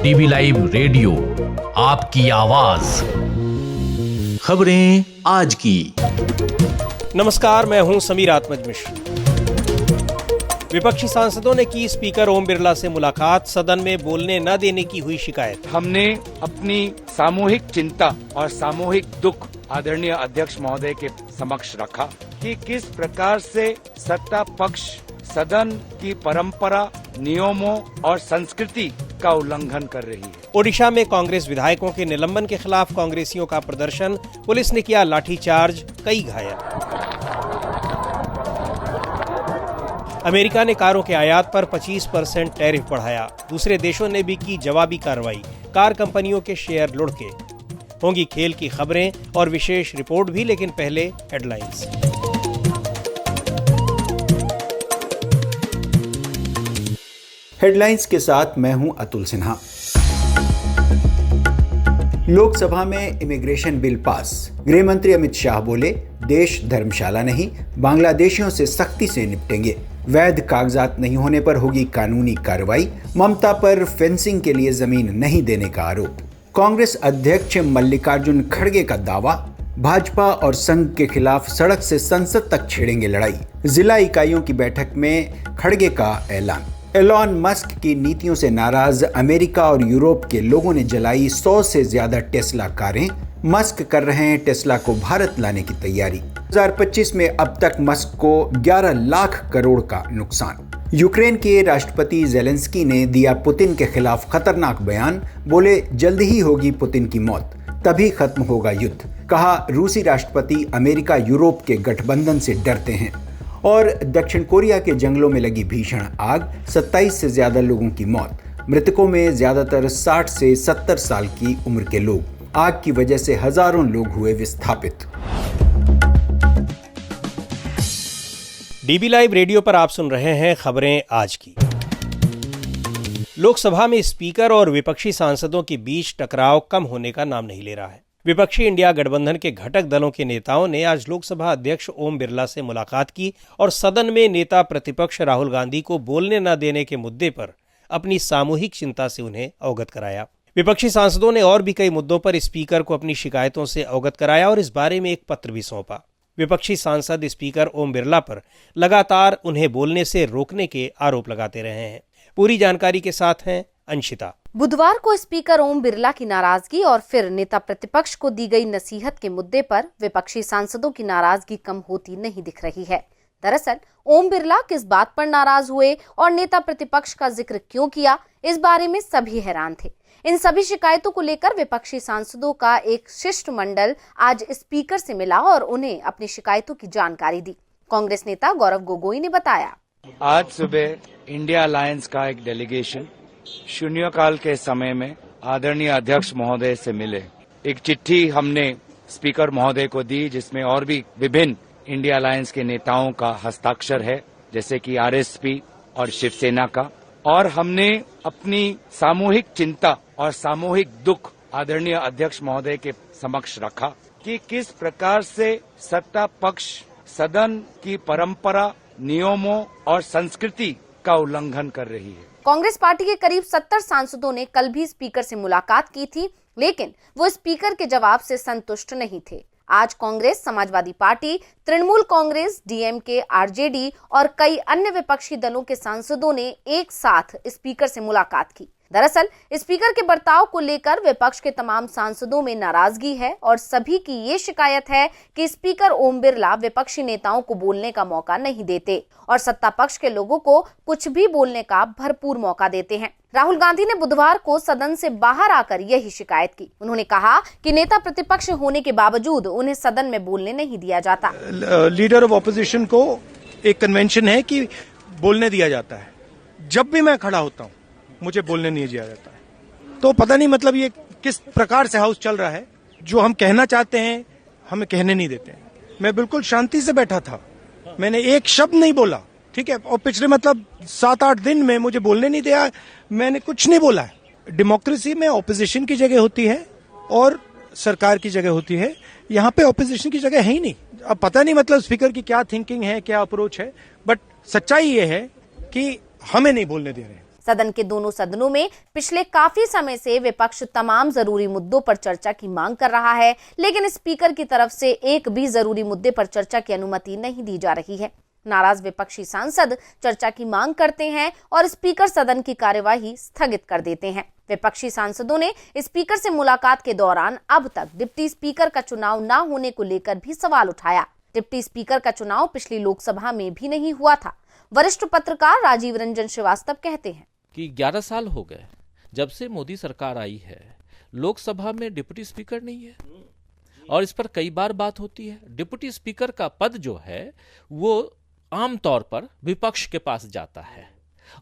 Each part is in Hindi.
डीबी लाइव रेडियो, आपकी आवाज। खबरें आज की। नमस्कार, मैं हूं समीर आत्मज मिश्र। विपक्षी सांसदों ने की स्पीकर ओम बिरला से मुलाकात, सदन में बोलने न देने की हुई शिकायत। हमने अपनी सामूहिक चिंता और सामूहिक दुख आदरणीय अध्यक्ष महोदय के समक्ष रखा कि किस प्रकार से सत्ता पक्ष सदन की परंपरा, नियमों और संस्कृति का उल्लंघन कर रही है। ओडिशा में कांग्रेस विधायकों के निलंबन के खिलाफ कांग्रेसियों का प्रदर्शन, पुलिस ने किया लाठीचार्ज, कई घायल। अमेरिका ने कारों के आयात पर 25% टैरिफ बढ़ाया, दूसरे देशों ने भी की जवाबी कार्रवाई, कार कंपनियों के शेयर लुढ़के। होंगी खेल की खबरें और विशेष रिपोर्ट भी, लेकिन पहले हेडलाइंस। हेडलाइंस के साथ मैं हूं अतुल सिन्हा। लोकसभा में इमिग्रेशन बिल पास, गृह मंत्री अमित शाह बोले, देश धर्मशाला नहीं, बांग्लादेशियों से सख्ती से निपटेंगे। वैध कागजात नहीं होने पर होगी कानूनी कार्रवाई। ममता पर फेंसिंग के लिए जमीन नहीं देने का आरोप। कांग्रेस अध्यक्ष मल्लिकार्जुन खड़गे का दावा, भाजपा और संघ के खिलाफ सड़क से संसद तक छेड़ेंगे लड़ाई। जिला इकाइयों की बैठक में खड़गे का ऐलान। एलॉन मस्क की नीतियों से नाराज अमेरिका और यूरोप के लोगों ने जलाई 100 से ज्यादा टेस्ला कारें। मस्क कर रहे हैं टेस्ला को भारत लाने की तैयारी। 2025 में अब तक मस्क को 11 लाख करोड़ का नुकसान। यूक्रेन के राष्ट्रपति जेलेंस्की ने दिया पुतिन के खिलाफ खतरनाक बयान, बोले जल्द ही होगी पुतिन की मौत, तभी खत्म होगा युद्ध। कहा रूसी राष्ट्रपति अमेरिका यूरोप के गठबंधन से डरते हैं। और दक्षिण कोरिया के जंगलों में लगी भीषण आग, 27 से ज्यादा लोगों की मौत। मृतकों में ज्यादातर 60 से 70 साल की उम्र के लोग। आग की वजह से हजारों लोग हुए विस्थापित। डीबी लाइव रेडियो पर आप सुन रहे हैं खबरें आज की। लोकसभा में स्पीकर और विपक्षी सांसदों के बीच टकराव कम होने का नाम नहीं ले रहा है। विपक्षी इंडिया गठबंधन के घटक दलों के नेताओं ने आज लोकसभा अध्यक्ष ओम बिरला से मुलाकात की और सदन में नेता प्रतिपक्ष राहुल गांधी को बोलने न देने के मुद्दे पर अपनी सामूहिक चिंता से उन्हें अवगत कराया। विपक्षी सांसदों ने और भी कई मुद्दों पर स्पीकर को अपनी शिकायतों से अवगत कराया और इस बारे में एक पत्र भी सौंपा। विपक्षी सांसद स्पीकर ओम बिरला पर लगातार उन्हें बोलने से रोकने के आरोप लगाते रहे हैं। पूरी जानकारी के साथ हैं अंशिता। बुधवार को स्पीकर ओम बिरला की नाराजगी और फिर नेता प्रतिपक्ष को दी गई नसीहत के मुद्दे पर विपक्षी सांसदों की नाराजगी कम होती नहीं दिख रही है। दरअसल ओम बिरला किस बात पर नाराज हुए और नेता प्रतिपक्ष का जिक्र क्यों किया, इस बारे में सभी हैरान थे। इन सभी शिकायतों को लेकर विपक्षी सांसदों का एक शिष्टमंडल आज स्पीकर से मिला और उन्हें अपनी शिकायतों की जानकारी दी। कांग्रेस नेता गौरव गोगोई ने बताया, आज सुबह इंडिया अलायंस का एक डेलीगेशन शून्यकाल के समय में आदरणीय अध्यक्ष महोदय से मिले। एक चिट्ठी हमने स्पीकर महोदय को दी जिसमें और भी विभिन्न इंडिया अलायंस के नेताओं का हस्ताक्षर है, जैसे कि आरएसपी और शिवसेना का। और हमने अपनी सामूहिक चिंता और सामूहिक दुख आदरणीय अध्यक्ष महोदय के समक्ष रखा कि किस प्रकार से सत्ता पक्ष सदन की परंपरा, नियमों और संस्कृति का उल्लंघन कर रही है। कांग्रेस पार्टी के करीब 70 सांसदों ने कल भी स्पीकर से मुलाकात की थी, लेकिन वो स्पीकर के जवाब से संतुष्ट नहीं थे। आज Congress, Samajwadi party, Trinamool Congress, DMK, RJD और कई अन्य विपक्षी दलों के सांसदों ने एक साथ स्पीकर से मुलाकात की। दरअसल स्पीकर के बर्ताव को लेकर विपक्ष के तमाम सांसदों में नाराजगी है और सभी की ये शिकायत है कि स्पीकर ओम बिरला विपक्षी नेताओं को बोलने का मौका नहीं देते और सत्ता पक्ष के लोगों को कुछ भी बोलने का भरपूर मौका देते हैं। राहुल गांधी ने बुधवार को सदन से बाहर आकर यही शिकायत की। उन्होंने कहा कि नेता प्रतिपक्ष होने के बावजूद उन्हें सदन में बोलने नहीं दिया जाता। लीडर ऑफ ऑपोजिशन को एक कन्वेंशन है कि बोलने दिया जाता है। जब भी मैं खड़ा होता हूँ मुझे बोलने नहीं दिया जाता है। तो पता नहीं मतलब ये किस प्रकार से हाउस चल रहा है, जो हम कहना चाहते हैं हमें कहने नहीं देते हैं। मैं बिल्कुल शांति से बैठा था, मैंने एक शब्द नहीं बोला, ठीक है। और पिछले मतलब 7-8 दिन में मुझे बोलने नहीं दिया, मैंने कुछ नहीं बोला है। डेमोक्रेसी में ऑपोजिशन की जगह होती है और सरकार की जगह होती है। यहाँ पे ऑपोजिशन की जगह है ही नहीं। अब पता नहीं मतलब स्पीकर की क्या थिंकिंग है, क्या अप्रोच है, बट सच्चाई ये है कि हमें नहीं बोलने दे रहे हैं। सदन के दोनों सदनों में पिछले काफी समय से विपक्ष तमाम जरूरी मुद्दों पर चर्चा की मांग कर रहा है, लेकिन स्पीकर की तरफ से एक भी जरूरी मुद्दे पर चर्चा की अनुमति नहीं दी जा रही है। नाराज विपक्षी सांसद चर्चा की मांग करते हैं और स्पीकर सदन की कार्यवाही स्थगित कर देते हैं। विपक्षी सांसदों ने स्पीकर से मुलाकात के दौरान अब तक डिप्टी स्पीकर का चुनाव न होने को लेकर भी सवाल उठाया। डिप्टी स्पीकर का चुनाव पिछली लोकसभा में भी नहीं हुआ था। वरिष्ठ पत्रकार राजीव रंजन श्रीवास्तव कहते हैं कि 11 साल हो गए जब से मोदी सरकार आई है, लोकसभा में डिप्टी स्पीकर नहीं है और इस पर कई बार बात होती है। डिप्टी स्पीकर का पद जो है वो आमतौर पर विपक्ष के पास जाता है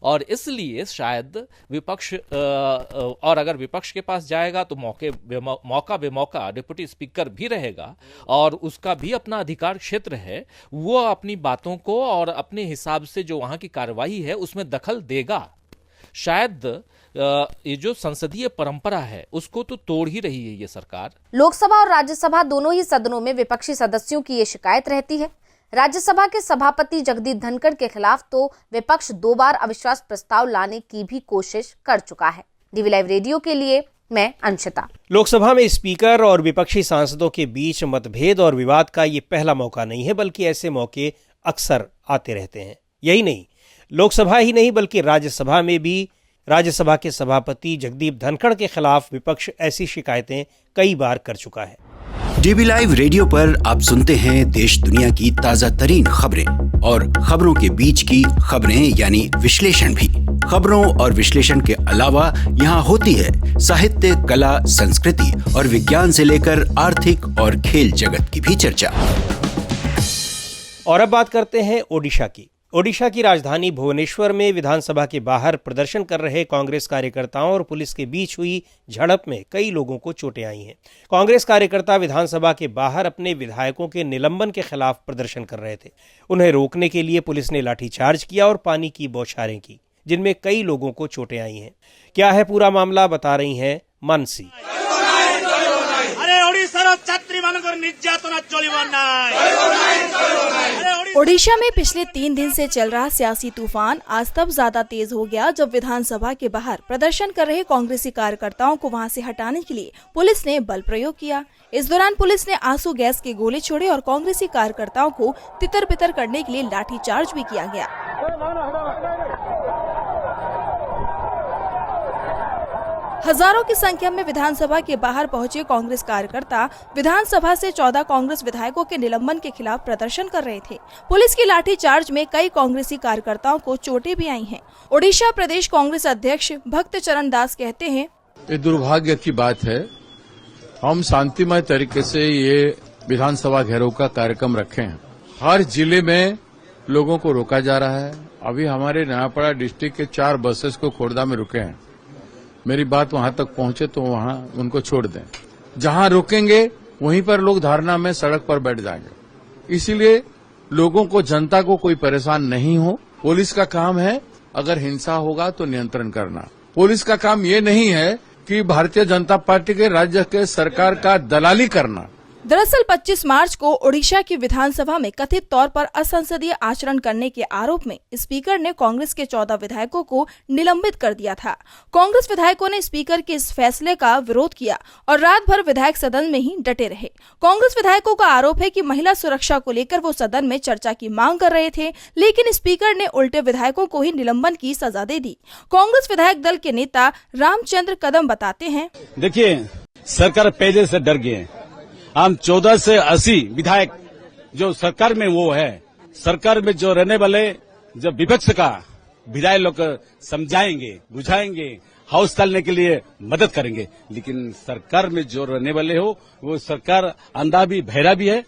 और इसलिए शायद विपक्ष और अगर विपक्ष के पास जाएगा तो मौका बेमौका डिप्टी स्पीकर भी रहेगा और उसका भी अपना अधिकार क्षेत्र है, वो अपनी बातों को और अपने हिसाब से जो वहां की कार्यवाही है उसमें दखल देगा। शायद ये जो संसदीय परंपरा है उसको तो तोड़ ही रही है ये सरकार। लोकसभा और राज्यसभा दोनों ही सदनों में विपक्षी सदस्यों की ये शिकायत रहती है। राज्यसभा के सभापति जगदीप धनखड़ के खिलाफ तो विपक्ष 2 बार अविश्वास प्रस्ताव लाने की भी कोशिश कर चुका है। डीवी लाइव रेडियो के लिए मैं अंशिता। लोकसभा में स्पीकर और विपक्षी सांसदों के बीच मतभेद और विवाद का ये पहला मौका नहीं है, बल्कि ऐसे मौके अक्सर आते रहते हैं। यही नहीं, लोकसभा ही नहीं बल्कि राज्यसभा में भी राज्यसभा के सभापति जगदीप धनखड़ के खिलाफ विपक्ष ऐसी शिकायतें कई बार कर चुका है। डीवी लाइव रेडियो पर आप सुनते हैं देश दुनिया की ताजा तरीन खबरें और खबरों के बीच की खबरें यानी विश्लेषण भी। खबरों और विश्लेषण के अलावा यहाँ होती है साहित्य, कला, संस्कृति और विज्ञान से लेकर आर्थिक और खेल जगत की भी चर्चा। और अब बात करते हैं ओडिशा की। ओडिशा की राजधानी भुवनेश्वर में विधानसभा के बाहर प्रदर्शन कर रहे कांग्रेस कार्यकर्ताओं और पुलिस के बीच हुई झड़प में कई लोगों को चोटें आई हैं। कांग्रेस कार्यकर्ता विधानसभा के बाहर अपने विधायकों के निलंबन के खिलाफ प्रदर्शन कर रहे थे। उन्हें रोकने के लिए पुलिस ने लाठीचार्ज किया और पानी की बौछारें की, जिनमें कई लोगों को चोटें आई हैं। क्या है पूरा मामला, बता रही हैं मानसी। ओडिशा में पिछले 3 दिन से चल रहा सियासी तूफान आज तब ज्यादा तेज हो गया जब विधानसभा के बाहर प्रदर्शन कर रहे कांग्रेसी कार्यकर्ताओं को वहां से हटाने के लिए पुलिस ने बल प्रयोग किया। इस दौरान पुलिस ने आंसू गैस के गोले छोड़े और कांग्रेसी कार्यकर्ताओं को तितर बितर करने के लिए लाठीचार्ज भी किया गया। हजारों की संख्या में विधानसभा के बाहर पहुंचे कांग्रेस कार्यकर्ता विधानसभा से 14 कांग्रेस विधायकों के निलंबन के खिलाफ प्रदर्शन कर रहे थे। पुलिस की लाठीचार्ज में कई कांग्रेसी कार्यकर्ताओं को चोटें भी आई हैं। ओडिशा प्रदेश कांग्रेस अध्यक्ष भक्त चरण दास कहते हैं, ये दुर्भाग्य की बात है। हम शांतिमय तरीके से ये विधानसभा घेराव का कार्यक्रम रखे हैं। हर जिले में लोगों को रोका जा रहा है। अभी हमारे नयापड़ा डिस्ट्रिक्ट के 4 बसेस को खोर्धा में रुके हैं। मेरी बात वहां तक पहुंचे तो वहां उनको छोड़ दें। जहां रोकेंगे वहीं पर लोग धरना में सड़क पर बैठ जाएंगे। इसीलिए लोगों को, जनता को कोई परेशान नहीं हो। पुलिस का काम है अगर हिंसा होगा तो नियंत्रण करना। पुलिस का काम ये नहीं है कि भारतीय जनता पार्टी के राज्य के सरकार का दलाली करना। दरअसल 25 मार्च को ओडिशा की विधानसभा में कथित तौर पर असंसदीय आचरण करने के आरोप में स्पीकर ने कांग्रेस के 14 विधायकों को निलंबित कर दिया था। कांग्रेस विधायकों ने स्पीकर के इस फैसले का विरोध किया और रात भर विधायक सदन में ही डटे रहे। कांग्रेस विधायकों का आरोप है कि महिला सुरक्षा को लेकर वो सदन में चर्चा की मांग कर रहे थे, लेकिन स्पीकर ने उल्टे विधायकों को ही निलंबन की सजा दे दी। कांग्रेस विधायक दल के नेता रामचंद्र कदम बताते हैं, देखिए सरकार पहले से डर गए। हम 14 से 80 विधायक जो सरकार में वो है, सरकार में जो रहने वाले जो विपक्ष का विधायक लोग समझाएंगे, बुझाएंगे, हाउस चलने के लिए मदद करेंगे, लेकिन सरकार में जो रहने वाले हो वो सरकार अंधा भी बहरा भी है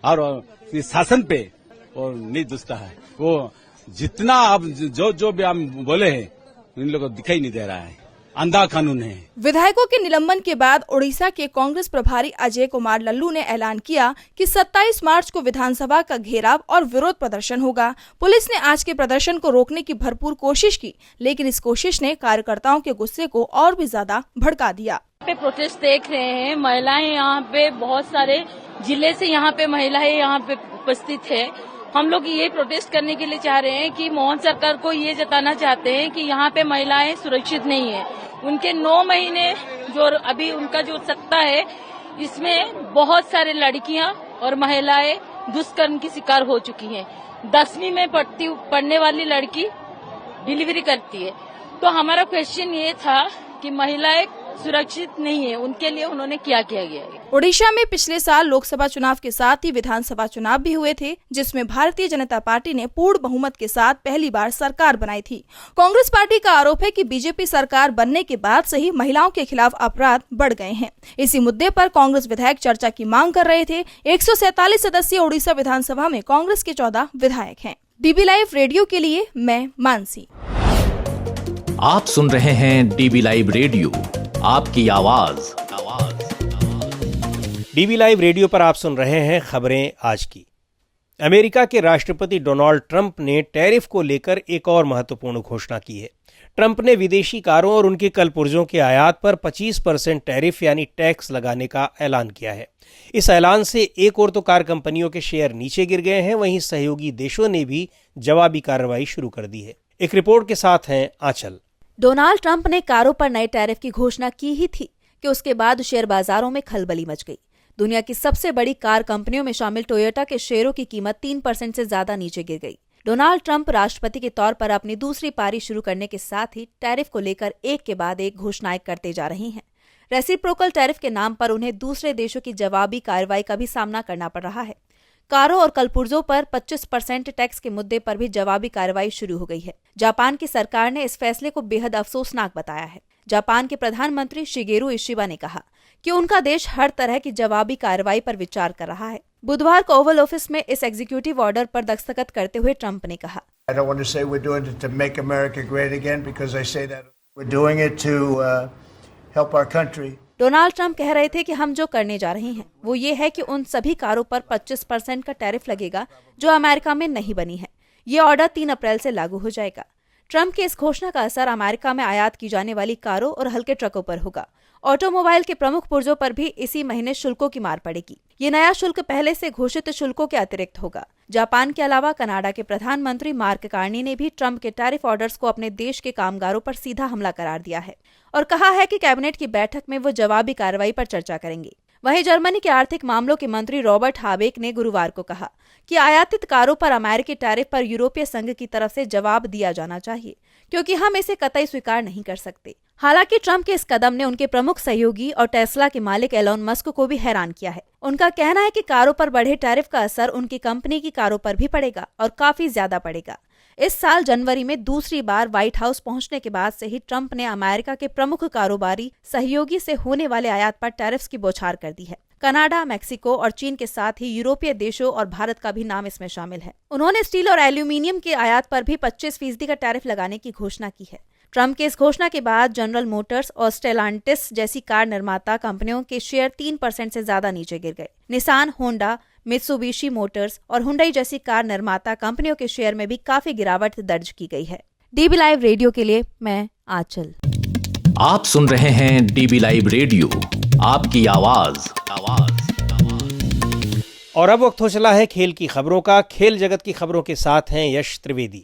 और शासन पे और नहीं दुस्ता है। वो जितना आप जो भी हम बोले हैं इन लोगों को दिखाई नहीं दे रहा है, अंधा कानून है। विधायकों के निलंबन के बाद ओडिशा के कांग्रेस प्रभारी अजय कुमार लल्लू ने ऐलान किया कि 27 मार्च को विधानसभा का घेराव और विरोध प्रदर्शन होगा। पुलिस ने आज के प्रदर्शन को रोकने की भरपूर कोशिश की, लेकिन इस कोशिश ने कार्यकर्ताओं के गुस्से को और भी ज्यादा भड़का दिया। पे प्रोटेस्ट देख रहे हैं, महिलाएं यहाँ पे बहुत सारे जिले से यहाँ पे महिलाएं यहाँ पे उपस्थित है हम लोग ये प्रोटेस्ट करने के लिए चाह रहे हैं कि मोहन सरकार को ये जताना चाहते हैं कि यहाँ पे महिलाएं सुरक्षित नहीं है। उनके 9 महीने जो अभी उनका जो सत्ता है, इसमें बहुत सारे लड़कियां और महिलाएं दुष्कर्म की शिकार हो चुकी हैं। 10वीं में पढ़ने वाली लड़की डिलीवरी करती है। तो हमारा क्वेश्चन ये था कि महिलाएं सुरक्षित नहीं है, उनके लिए उन्होंने क्या किया गया है। ओडिशा में पिछले साल लोकसभा चुनाव के साथ ही विधानसभा चुनाव भी हुए थे, जिसमें भारतीय जनता पार्टी ने पूर्ण बहुमत के साथ पहली बार सरकार बनाई थी। कांग्रेस पार्टी का आरोप है कि बीजेपी सरकार बनने के बाद से ही महिलाओं के खिलाफ अपराध बढ़ गए हैं। इसी मुद्दे पर कांग्रेस विधायक चर्चा की मांग कर रहे थे। 147 सदस्यीय ओडिशा विधानसभा में कांग्रेस के 14 विधायक हैं। डीबी लाइव रेडियो के लिए मैं मानसी। आप सुन रहे हैं डीबी लाइव रेडियो, आपकी आवाज। डीबी लाइव रेडियो पर आप सुन रहे हैं खबरें आज की। अमेरिका के राष्ट्रपति डोनाल्ड ट्रंप ने टैरिफ को लेकर एक और महत्वपूर्ण घोषणा की है। ट्रंप ने विदेशी कारों और उनके कलपुर्जों के आयात पर 25% टैरिफ यानी टैक्स लगाने का ऐलान किया है। इस ऐलान से एक ओर तो कार कंपनियों के शेयर नीचे गिर गए हैं, वहीं सहयोगी देशों ने भी जवाबी कार्रवाई शुरू कर दी है। एक रिपोर्ट के साथ हैं आंचल। डोनाल्ड ट्रंप ने कारों पर नए टैरिफ की घोषणा की ही थी कि उसके बाद शेयर बाजारों में खलबली मच गई। दुनिया की सबसे बड़ी कार कंपनियों में शामिल टोयोटा के शेयरों की कीमत 3% से ज्यादा नीचे गिर गई। डोनाल्ड ट्रंप राष्ट्रपति के तौर पर अपनी दूसरी पारी शुरू करने के साथ ही टैरिफ को लेकर एक के बाद एक घोषणाएं करते जा रही हैं। रेसिप्रोकल टैरिफ के नाम पर उन्हें दूसरे देशों की जवाबी कार्रवाई का भी सामना करना पड़ रहा है। कारों और कलपुर्जों पर 25% टैक्स के मुद्दे पर भी जवाबी कार्रवाई शुरू हो गई है। जापान की सरकार ने इस फैसले को बेहद अफसोसनाक बताया है। जापान के प्रधानमंत्री शिगेरू इशिबा ने कहा कि उनका देश हर तरह की जवाबी कार्रवाई पर विचार कर रहा है। बुधवार को ओवल ऑफिस में इस एग्जीक्यूटिव ऑर्डर पर दस्तखत करते हुए ट्रंप ने कहा, I don't want to say we're doing it to make America great again because I say that we're doing it to help our country. Donald Trump कह रहे थे कि हम जो करने जा रहे हैं वो ये है कि उन सभी कारों पर 25% का टैरिफ लगेगा जो अमेरिका में नहीं बनी है। ये ऑर्डर 3 अप्रैल से लागू हो जाएगा। ट्रंप की इस घोषणा का असर अमेरिका में आयात की जाने वाली कारों और हल्के ट्रकों पर होगा। ऑटोमोबाइल के प्रमुख पुर्जों पर भी इसी महीने शुल्कों की मार पड़ेगी। ये नया शुल्क पहले से घोषित शुल्कों के अतिरिक्त होगा। जापान के अलावा कनाडा के प्रधानमंत्री मार्क कार्नी ने भी ट्रंप के टैरिफ ऑर्डर्स को अपने देश के कामगारों पर सीधा हमला करार दिया है और कहा है कि कैबिनेट की बैठक में वो जवाबी कार्रवाई पर चर्चा करेंगे। वहीं जर्मनी के आर्थिक मामलों के मंत्री रॉबर्ट हाबेक ने गुरुवार को कहा कि आयातित कारों पर अमेरिकी टैरिफ पर यूरोपीय संघ की तरफ से जवाब दिया जाना चाहिए, क्योंकि हम इसे कतई स्वीकार नहीं कर सकते। हालांकि ट्रंप के इस कदम ने उनके प्रमुख सहयोगी और टेस्ला के मालिक एलोन मस्क को भी हैरान किया है। उनका कहना है कि कारों पर बढ़े टैरिफ का असर उनकी कंपनी की कारों पर भी पड़ेगा और काफी ज्यादा पड़ेगा। इस साल जनवरी में दूसरी बार व्हाइट हाउस पहुंचने के बाद से ही ट्रंप ने अमेरिका के प्रमुख कारोबारी सहयोगी से होने वाले आयात पर टैरिफ्स की बौछार कर दी है। कनाडा, मैक्सिको और चीन के साथ ही यूरोपीय देशों और भारत का भी नाम इसमें शामिल है। उन्होंने स्टील और एल्यूमिनियम के आयात पर भी 25% का टैरिफ लगाने की घोषणा की है। ट्रंप के इस घोषणा के बाद जनरल मोटर्स और स्टेलांटिस जैसी कार निर्माता कंपनियों के शेयर 3% से ज्यादा नीचे गिर गए। निसान, होंडा, मित्सुबिशी मोटर्स और हुंडई जैसी कार निर्माता कंपनियों के शेयर में भी काफी गिरावट दर्ज की गई है। डीबी लाइव रेडियो के लिए मैं आंचल। आप सुन रहे हैं डीबी लाइव रेडियो, आपकी आवाज। और अब वक्त हो चला है खेल की खबरों का। खेल जगत की खबरों के साथ हैं यश त्रिवेदी।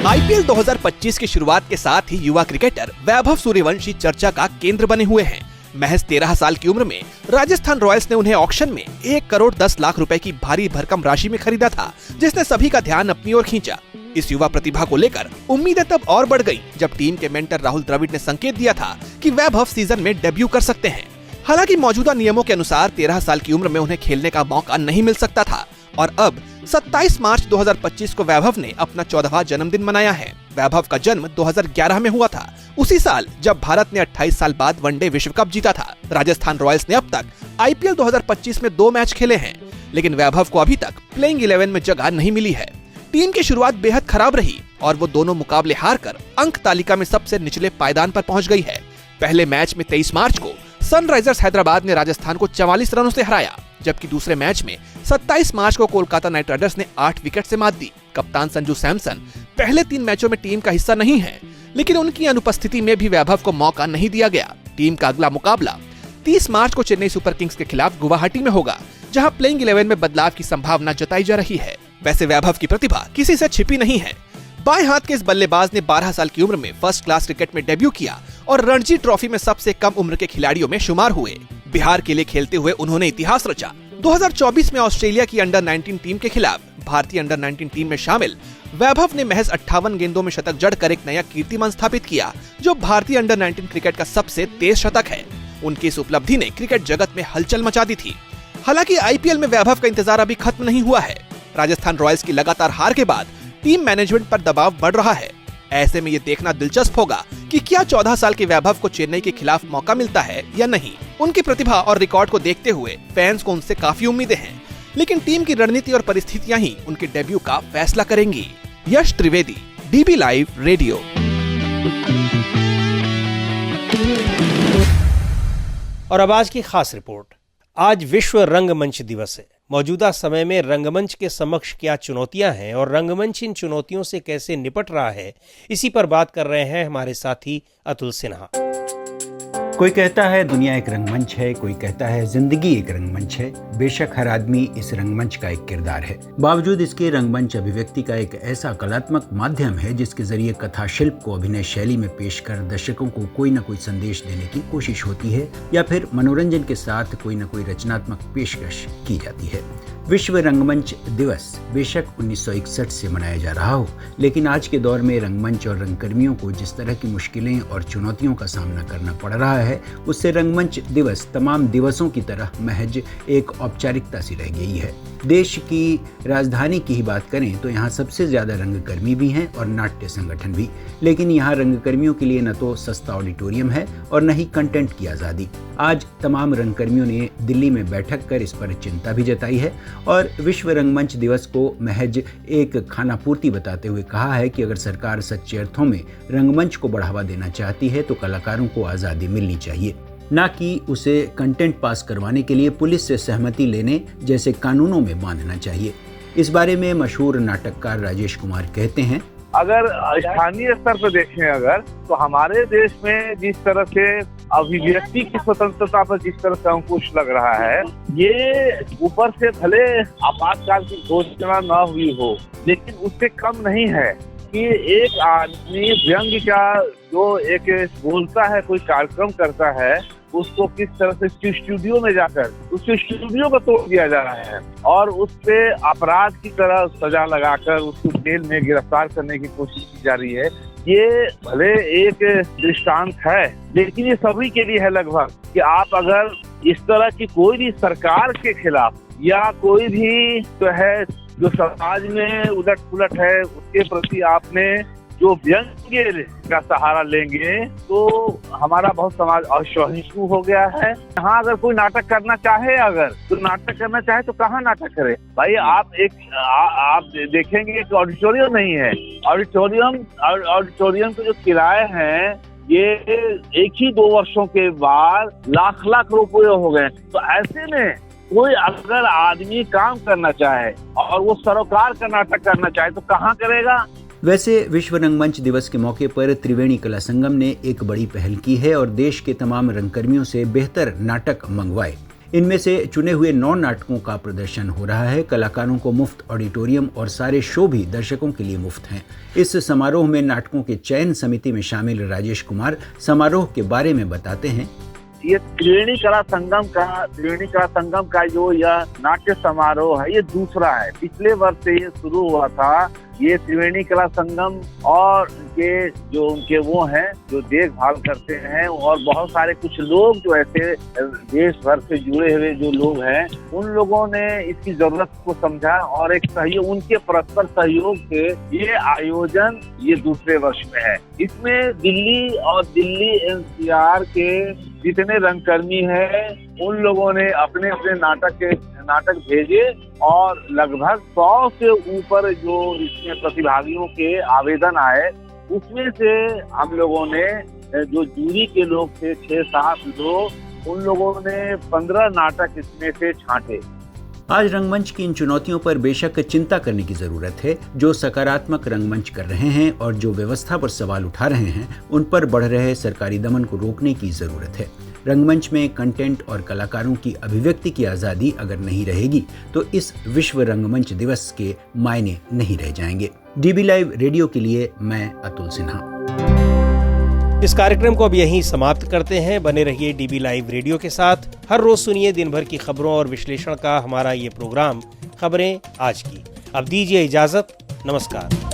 आईपीएल 2025 की शुरुआत के साथ ही युवा क्रिकेटर वैभव सूर्यवंशी चर्चा का केंद्र बने हुए हैं। महज 13 साल की उम्र में राजस्थान रॉयल्स ने उन्हें ऑक्शन में 1 करोड़ 10 लाख रुपए की भारी भरकम राशि में खरीदा था, जिसने सभी का ध्यान अपनी ओर खींचा। इस युवा प्रतिभा को लेकर उम्मीदें तब और बढ़ गईं, जब टीम के मेंटर राहुल द्रविड़ ने संकेत दिया था कि वैभव सीजन में डेब्यू कर सकते हैं। हालांकि मौजूदा नियमों के अनुसार 13 साल की उम्र में उन्हें खेलने का मौका नहीं मिल सकता था और अब 27 मार्च 2025 को वैभव ने अपना 14वां जन्मदिन मनाया है। वैभव का जन्म 2011 में हुआ था, उसी साल जब भारत ने 28 साल बाद वनडे विश्व कप जीता था। राजस्थान रॉयल्स ने अब तक आईपीएल 2025 में 2 मैच खेले हैं, लेकिन वैभव को अभी तक प्लेइंग 11 में जगह नहीं मिली है। टीम की शुरुआत बेहद खराब रही और वो दोनों मुकाबले हारकर अंक तालिका में सबसे निचले पायदान पर पहुंच गई है। पहले मैच में 23 मार्च को सनराइजर्स हैदराबाद ने राजस्थान को 44 रनों से हराया, जबकि दूसरे मैच में 27 मार्च को कोलकाता नाइट राइडर्स ने 8 विकेट से मात दी। कप्तान संजू सैमसन पहले 3 मैचों में टीम का हिस्सा नहीं है, लेकिन उनकी अनुपस्थिति में भी वैभव को मौका नहीं दिया गया। टीम का अगला मुकाबला 30 मार्च को चेन्नई सुपर किंग्स के खिलाफ गुवाहाटी में होगा, जहां प्लेइंग 11 में बदलाव की संभावना जताई जा रही है। वैसे वैभव की प्रतिभा किसी से छिपी नहीं है। बाएं हाथ के इस बल्लेबाज ने 12 साल की उम्र में फर्स्ट क्लास क्रिकेट में डेब्यू किया और रणजी ट्रॉफी में सबसे कम उम्र के खिलाड़ियों में शुमार हुए। बिहार के लिए खेलते हुए उन्होंने इतिहास रचा। 2024 में ऑस्ट्रेलिया की अंडर 19 टीम के खिलाफ भारतीय अंडर 19 टीम में शामिल वैभव ने महज 58 गेंदों में शतक जड़कर एक नया कीर्तिमान स्थापित किया, जो भारतीय अंडर 19 क्रिकेट का सबसे तेज शतक है। उनकी इस उपलब्धि ने क्रिकेट जगत में हलचल मचा दी थी। हालांकि आईपीएल में वैभव का इंतजार अभी खत्म नहीं हुआ है। राजस्थान रॉयल्स की लगातार हार के बाद टीम मैनेजमेंट पर दबाव बढ़ रहा है। ऐसे में ये देखना दिलचस्प होगा कि क्या 14 साल के वैभव को चेन्नई के खिलाफ मौका मिलता है या नहीं। उनकी प्रतिभा और रिकॉर्ड को देखते हुए फैंस को उनसे काफी उम्मीदें हैं, लेकिन टीम की रणनीति और परिस्थितियां ही उनके डेब्यू का फैसला करेंगी। यश त्रिवेदी, डीबी लाइव रेडियो। और अब आज की खास रिपोर्ट। आज विश्व रंगमंच दिवस है। मौजूदा समय में रंगमंच के समक्ष क्या चुनौतियां हैं और रंगमंच इन चुनौतियों से कैसे निपट रहा है, इसी पर बात कर रहे हैं हमारे साथी अतुल सिन्हा। कोई कहता है दुनिया एक रंगमंच है, कोई कहता है जिंदगी एक रंगमंच है। बेशक हर आदमी इस रंगमंच का एक किरदार है। बावजूद इसके रंगमंच अभिव्यक्ति का एक ऐसा कलात्मक माध्यम है जिसके जरिए कथा शिल्प को अभिनय शैली में पेश कर दर्शकों को कोई न कोई संदेश देने की कोशिश होती है या फिर मनोरंजन के साथ कोई न कोई रचनात्मक पेशकश की जाती है। विश्व रंगमंच दिवस बेशक 1961 से मनाया जा रहा हो, लेकिन आज के दौर में रंगमंच और रंगकर्मियों को जिस तरह की मुश्किलें और चुनौतियों का सामना करना पड़ रहा है, उससे रंगमंच दिवस तमाम दिवसों की तरह महज एक औपचारिकता सी रह गई है। देश की राजधानी की ही बात करें तो यहाँ सबसे ज्यादा रंगकर्मी भी हैं और नाट्य संगठन भी, लेकिन यहाँ रंगकर्मियों के लिए न तो सस्ता ऑडिटोरियम है और न ही कंटेंट की आज़ादी। आज तमाम रंगकर्मियों ने दिल्ली में बैठक कर इस पर चिंता भी जताई है और विश्व रंगमंच दिवस को महज एक खानापूर्ति बताते हुए कहा है कि अगर सरकार सच्चे अर्थों में रंगमंच को बढ़ावा देना चाहती है तो कलाकारों को आज़ादी मिलनी चाहिए, न कि उसे कंटेंट पास करवाने के लिए पुलिस से सहमति लेने जैसे कानूनों में बांधना चाहिए। इस बारे में मशहूर नाटककार राजेश कुमार कहते हैं, अगर स्थानीय स्तर पर देखें अगर तो हमारे देश में जिस तरह से अभिव्यक्ति की स्वतंत्रता पर जिस तरह से अंकुश लग रहा है, ये ऊपर से भले आपातकाल की घोषणा न हुई हो, लेकिन उससे कम नहीं है कि एक आदमी व्यंग्य का जो एक बोलता है, कोई कार्यक्रम करता है, उसको किस तरह से स्टूडियो में जाकर उसके स्टूडियो को तोड़ दिया जा रहा है और उससे अपराध की तरह सजा लगाकर उसको जेल में गिरफ्तार करने की कोशिश की जा रही है। ये भले एक दृष्टांत है, लेकिन ये सभी के लिए है लगभग कि आप अगर इस तरह की कोई भी सरकार के खिलाफ या कोई भी तो है जो समाज में उलट पुलट है, उसके प्रति आपने जो व्यंग्य का सहारा लेंगे तो हमारा बहुत समाज असहिष्णु हो गया है। यहाँ अगर कोई नाटक करना चाहे, अगर तो नाटक करना चाहे तो कहाँ नाटक करे भाई? आप देखेंगे कि ऑडिटोरियम नहीं है। ऑडिटोरियम के जो किराए हैं ये एक ही 2 वर्षों के बाद लाख रुपए हो गए। तो ऐसे में कोई अगर आदमी काम करना चाहे और वो सरोकार का नाटक करना चाहे तो कहाँ करेगा? वैसे विश्व रंगमंच दिवस के मौके पर त्रिवेणी कला संगम ने एक बड़ी पहल की है और देश के तमाम रंगकर्मियों से बेहतर नाटक मंगवाए। इनमें से चुने हुए 9 नाटकों का प्रदर्शन हो रहा है। कलाकारों को मुफ्त ऑडिटोरियम और सारे शो भी दर्शकों के लिए मुफ्त हैं। इस समारोह में नाटकों के चयन समिति में शामिल राजेश कुमार समारोह के बारे में बताते हैं। ये त्रिवेणी कला संगम का जो यह नाट्य समारोह है, ये दूसरा है। पिछले वर्ष से ये शुरू हुआ था। ये त्रिवेणी कला संगम और उनके वो हैं जो देखभाल करते हैं और बहुत सारे कुछ लोग जो ऐसे देश भर से जुड़े हुए जो लोग हैं, उन लोगों ने इसकी जरूरत को समझा और एक सहयोग, उनके परस्पर सहयोग से ये आयोजन ये दूसरे वर्ष में है। इसमें दिल्ली एनसीआर के जितने रंगकर्मी हैं, उन लोगों ने अपने अपने नाटक भेजे और लगभग 100 से ऊपर जो इसमें प्रतिभागियों के आवेदन आए, उसमें से हम लोगों ने जो जूरी के लोग थे 6-7 लोग, उन लोगों ने 15 नाटक इसमें से छांटे। आज रंगमंच की इन चुनौतियों पर बेशक चिंता करने की जरूरत है। जो सकारात्मक रंगमंच कर रहे हैं और जो व्यवस्था पर सवाल उठा रहे हैं, उन पर बढ़ रहे सरकारी दमन को रोकने की जरूरत है। रंगमंच में कंटेंट और कलाकारों की अभिव्यक्ति की आजादी अगर नहीं रहेगी तो इस विश्व रंगमंच दिवस के मायने नहीं रह जाएंगे। डीबी लाइव रेडियो के लिए मैं अतुल सिन्हा। इस कार्यक्रम को अब यहीं समाप्त करते हैं। बने रहिए डीबी लाइव रेडियो के साथ। हर रोज सुनिए दिन भर की खबरों और विश्लेषण का हमारा ये प्रोग्राम खबरें आज की। अब दीजिए इजाजत। नमस्कार।